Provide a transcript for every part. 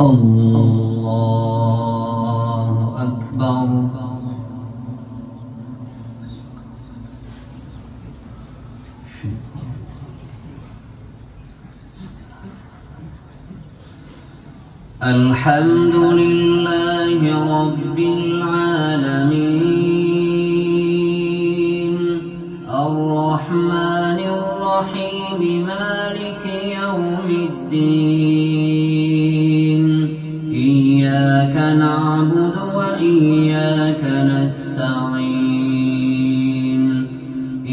الله أكبر. الحمد لله رب العالمين الرحمن الرحيم مالك يوم الدين إياك نعبد وإياك نستعين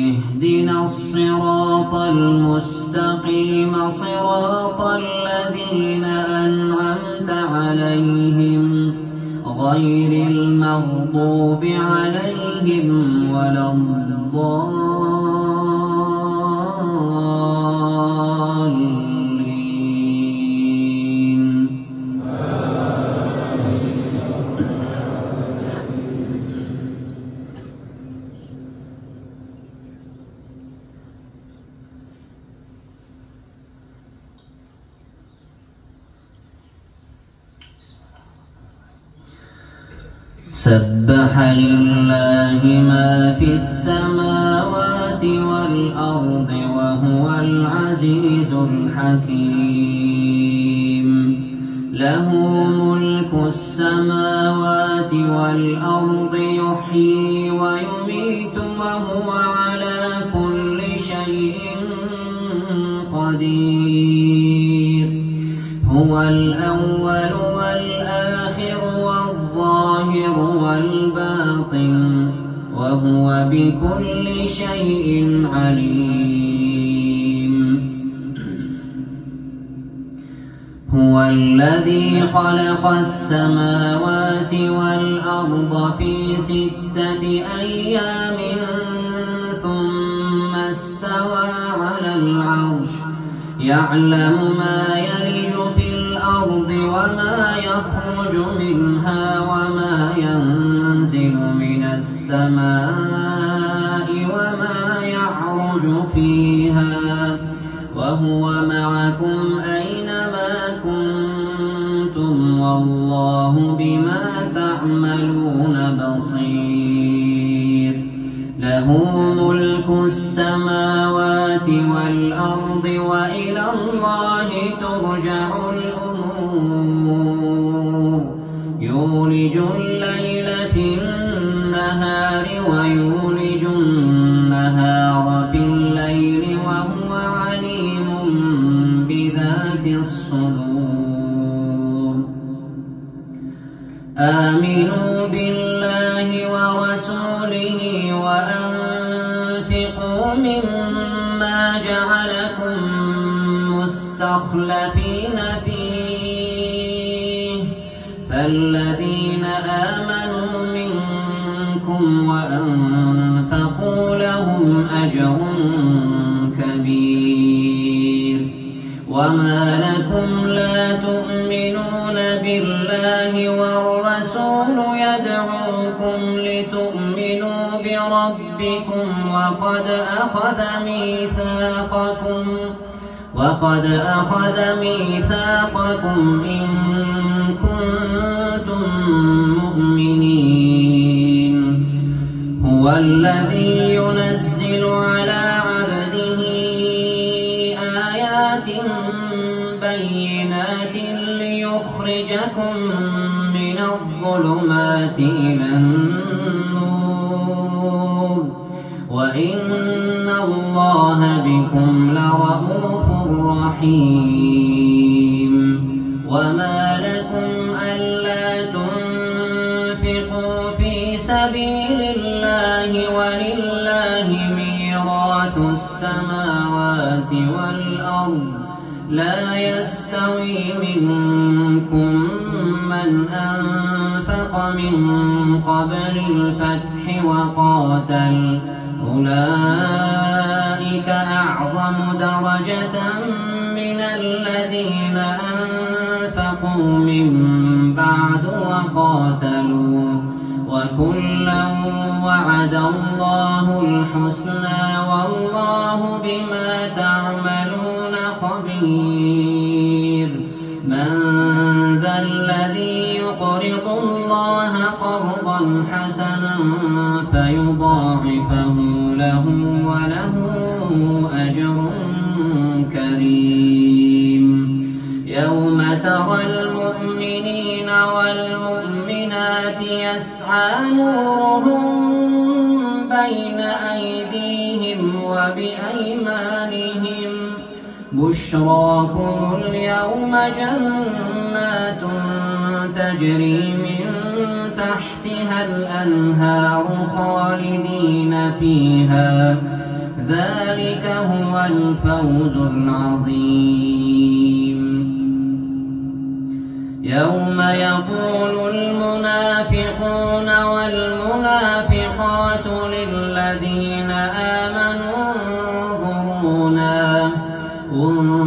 اهدنا الصراط المستقيم صراط الذين أنعمت عليهم غير المغضوب عليهم ولا الضالين. سبح لله ما في السماوات والأرض وهو العزيز الحكيم له ملك السماوات والأرض يحيي ويميت وهو على كل شيء قدير هو الأول والآخر والظاهر والباطن وهو بكل شيء عليم. هو الذي خلق السماوات والأرض في 6 أيام ثم استوى على العرش يعلم ما يلج في الأرض وما يخرج منها وما ينزل من السماء وما يعرج فيها وهو معكم أينما كنتم والله بما تعملون بصير. له ملك السماوات والأرض وإلى الله ترجع الأمور. يولج الليل في النهار ويولج النهار في الليل وهو عليم بذات الصدور. آمنوا بالله ورسوله وأنفقوا مما جعلكم مستخلفين فيه فالذين آمنوا منكم وأنفقوا لهم أجر كبير. وما لكم لا تؤمنون بالله والرسول يدعوكم لتؤمنوا بربكم وقد أخذ ميثاقكم إن كنتم مؤمنين. هو الذي ينزل على عبده آيات بينات ليخرجكم من الظلمات إلى النور وإن الله بكم لرءوف رحيم. وما لكم ألا تنفقوا في سبيل الله ولله ميراث السماوات والأرض لا يستوي منكم من أنفق من قبل الفتح وقاتل أولئك أعظم درجة من الذين أنفقوا من بعد وقاتلوا وكلا وعد الله الحسنى والله بما تعملون خبير. من ذا الذي يقرض الله قرضا حسنا فيضاعفه له وله أجر كريم. يوم ترى المؤمنين والمؤمنات يسعى نورهم بين أيديهم وبأيمانهم بشراكم اليوم جنات تجري من تحتها الأنهار خالدين فيها ذلك هو الفوز العظيم. يوم يقول المنافقون والمنافقات للذين آمنوا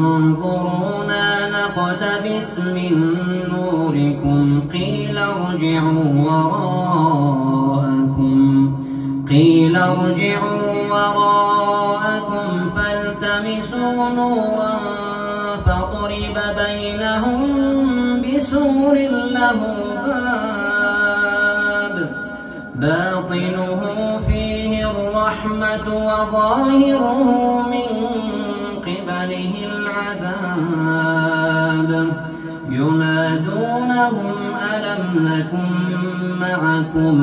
انظرونا نقتبس من نوركم قيل ارجعوا وراءكم فالتمسوا نورا فضرب بينهم بسور له باب باطنه فيه الرحمة وظاهره من قبله العذاب. ينادونهم ألم نكن معكم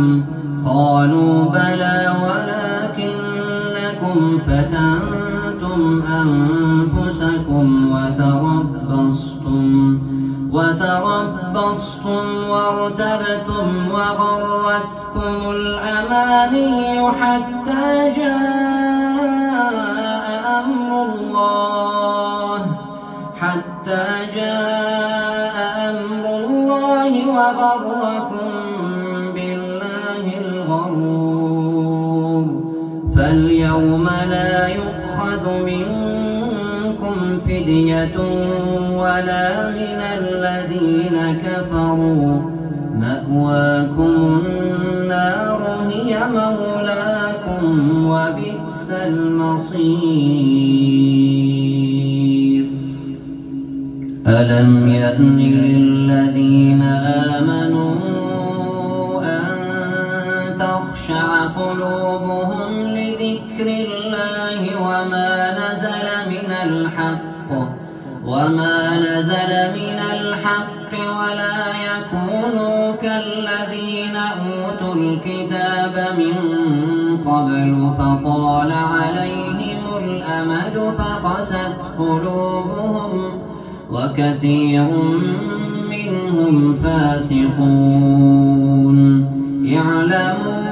قالوا بلى ولكنكم فتنتم أنفسكم وتربصتم وارتبتم وغرتكم الأماني حتى جاء أمر الله وغركم بالله الغرور. فاليوم لا يؤخذ منكم فدية ولا من الذين كفروا مأواكم النار هي مولاكم وبئس المصير. ألم يأن للذين آمنوا أن تخشع قلوبهم لذكر الله وما نزل من الحق ولا يكونوا كالذين أوتوا الكتاب من قبل فطال عليهم الأمد فقست قلوبهم وكثير منهم فاسقون. اعلموا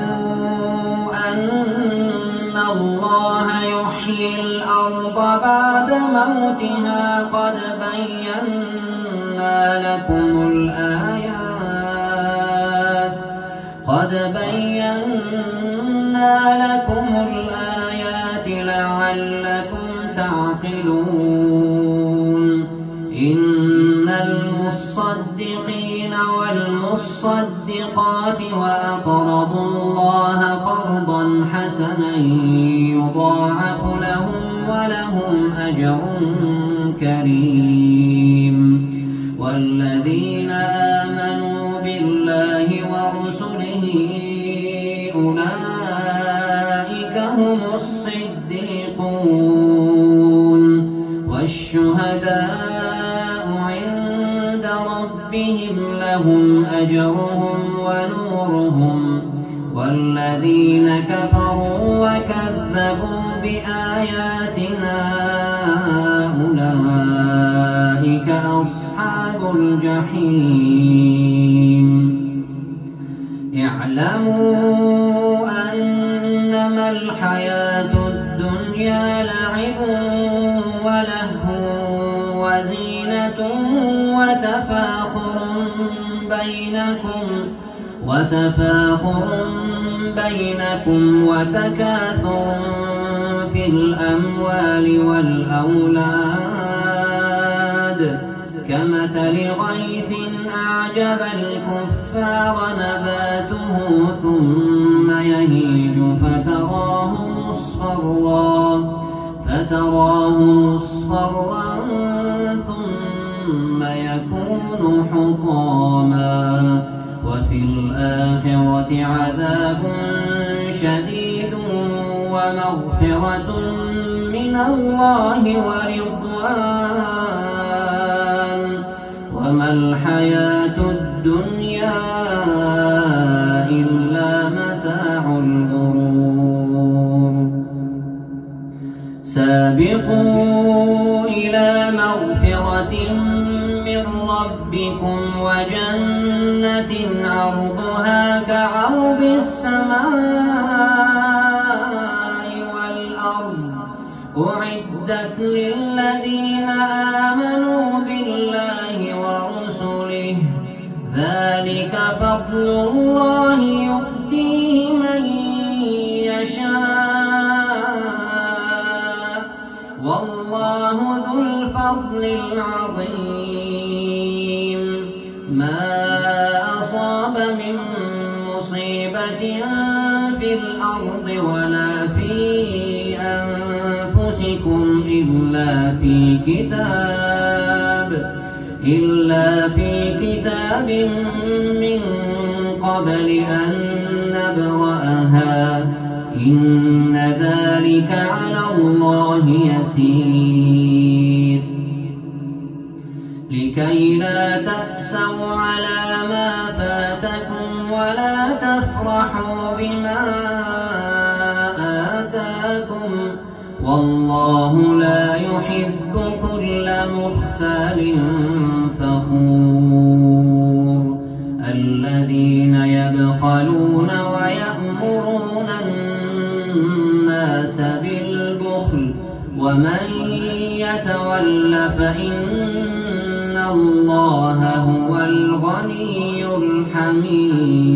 أن الله يحيي الأرض بعد موتها قد بينا لكم الآيات لعلكم تعقلون. إن المصدقين والمصدقات وأقرضوا الله قرضا حسنا يضاعف لهم ولهم أجر كريم. والذين آمنوا بالله ورسله أولئك هم الصديقون والشهداء عند ربهم لهم أجرهم ونورهم. والذين كفروا وكذبوا بآياتنا أولئك أصحاب الجحيم. اعلموا أنما الحياة الدنيا لعب ولهو وزينة وتفاخر بينكم وتكاثر في الأموال والأولاد كمثل غيث أعجب الكفار نباته ثم يهيج فتراه مصفرا ثم ثم يكون حطاما وفي الآخرة عذاب شديد ومغفرة من الله ورضوان وما الحياة الدنيا إلا متاع الغرور سابقوا إلى مغفرة من ربكم وجنة عرضها كعرض السماء والأرض أعدت للذين آمنوا بالله ورسله ذلك فضل الله يؤتيه من يشاء والله ذو الفضل العظيم ما أصاب من مصيبة في الأرض ولا في أنفسكم إلا في كتاب من قبل أن نبرأها إن ذلك على الله يسير لكي لا تأسوا على ما فاتكم ولا تفرحوا بما آتاكم والله لا يحب كل مختال فخور الذين يبخلون ويأمرون الناس بالبخل ومن يتول فإن الله هو الغني الحميد